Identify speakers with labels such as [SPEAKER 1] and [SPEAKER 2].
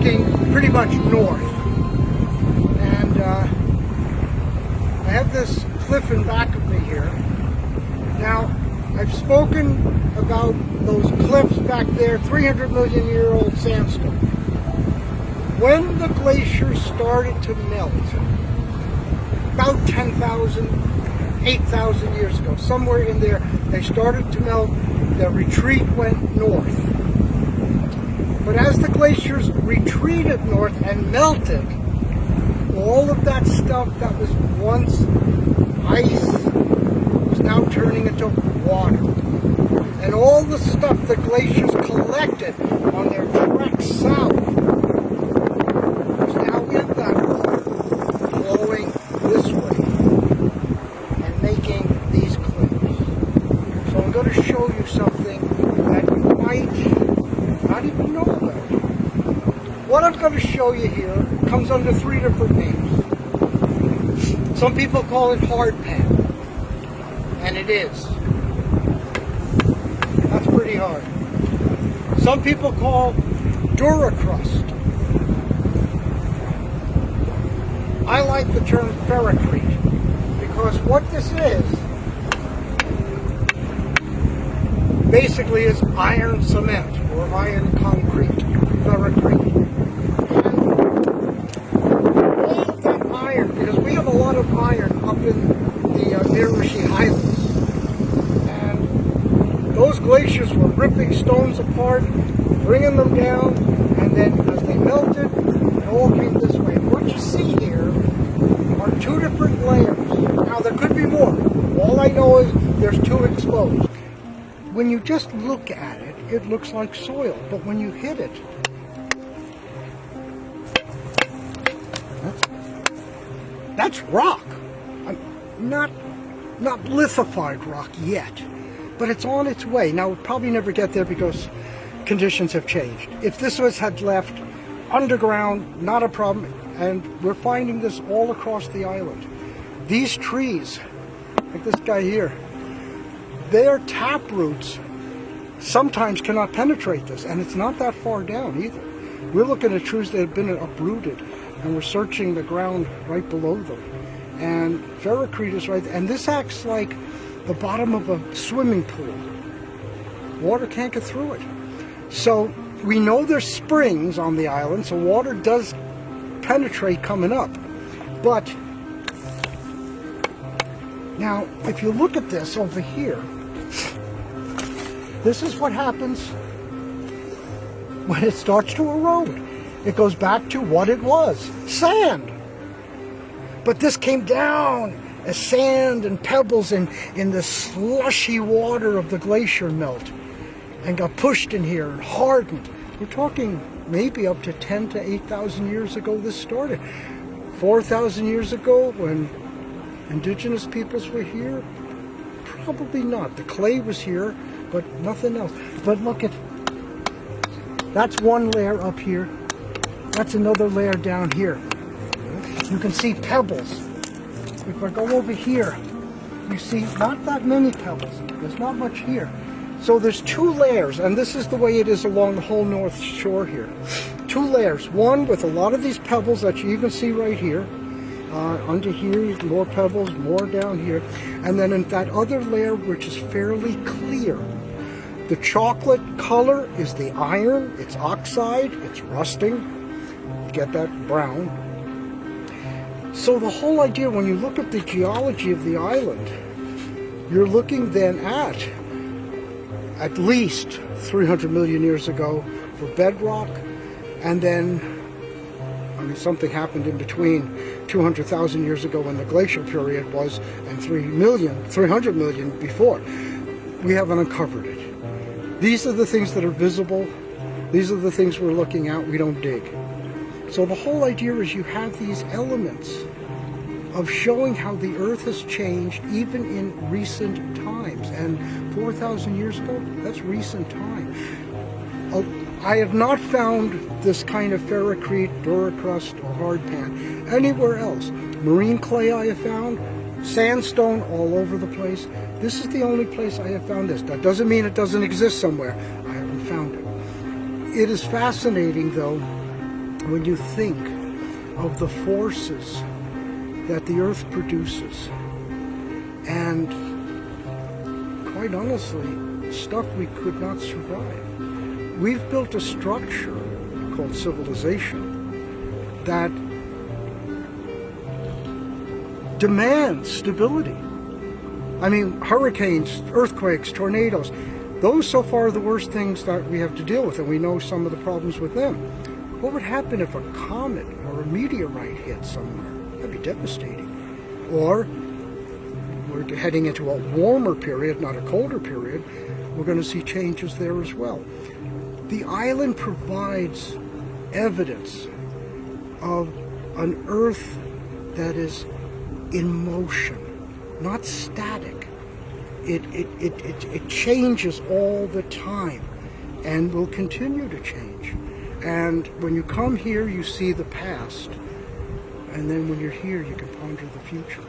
[SPEAKER 1] looking pretty much north. And I have this cliff in back of me here. Now, I've spoken about those cliffs back there, 300 million year old sandstone. When the glaciers started to melt, about 10,000, 8,000 years ago, somewhere in there, they started to melt. The retreat went north. But as the glaciers retreated north and melted, all of that stuff that was once ice was now turning into water. And all the stuff the glaciers collected on their trek south was now in that water, flowing this way and making these cliffs. So I'm going to show you something that you might not even know about. What I'm going to show you here comes under 3 different names. Some people call it hardpan, and it is. That's pretty hard. Some people call duracrust. I like the term ferricrete because what this is basically is iron cement or iron concrete, ferricrete. And all of that iron, because we have a lot of iron up in the Ferricrete Highlands, and those glaciers were ripping stones apart, bringing them down, and then as they melted, it all came this way. And what you see here are 2 different layers. Now there could be more. All I know is there's 2 exposed. When you just look at it, it looks like soil, but when you hit it, that's rock. Not lithified rock yet, but it's on its way. Now, it'll probably never get there because conditions have changed. If this had left underground, not a problem, and we're finding this all across the island. These trees, like this guy here, their tap roots sometimes cannot penetrate this, and it's not that far down either. We're looking at trees that have been uprooted, and we're searching the ground right below them. And ferricrete is right there, and this acts like the bottom of a swimming pool. Water can't get through it. So we know there's springs on the island, so water does penetrate coming up. But now, if you look at this over here, this is what happens when it starts to erode. It goes back to what it was, sand. But this came down as sand and pebbles in the slushy water of the glacier melt and got pushed in here and hardened. We're talking maybe up to 10 to 8,000 years ago this started. 4,000 years ago when indigenous peoples were here? Probably not. The clay was here, but nothing else. But look at, that's one layer up here. That's another layer down here. You can see pebbles. If I go over here, you see not that many pebbles. There's not much here. So there's 2 layers, and this is the way it is along the whole north shore here. 2 layers. One with a lot of these pebbles that you even see right here. Under here, more pebbles, more down here. And then in that other layer, which is fairly clear. The chocolate color is the iron. It's oxide. It's rusting. You get that brown. So the whole idea, when you look at the geology of the island, you're looking then at least 300 million years ago for bedrock, and then, I mean, something happened in between 200,000 years ago when the glacial period was, and 300 million before. We haven't uncovered it. These are the things that are visible. These are the things we're looking at. We don't dig. So the whole idea is you have these elements of showing how the earth has changed even in recent times. And 4,000 years ago, that's recent time. I have not found this kind of ferricrete, duracrust, or hardpan anywhere else. Marine clay I have found, sandstone all over the place. This is the only place I have found this. That doesn't mean it doesn't exist somewhere. I haven't found it. It is fascinating, though, when you think of the forces that the earth produces, and quite honestly, stuff we could not survive. We've built a structure called civilization that demands stability. I mean, hurricanes, earthquakes, tornadoes, those so far are the worst things that we have to deal with, and we know some of the problems with them. What would happen if a comet or a meteorite hit somewhere? That'd be devastating. Or we're heading into a warmer period, not a colder period. We're going to see changes there as well. The island provides evidence of an Earth that is in motion, not static. It changes all the time and will continue to change. And when you come here, you see the past. And then when you're here, you can ponder the future.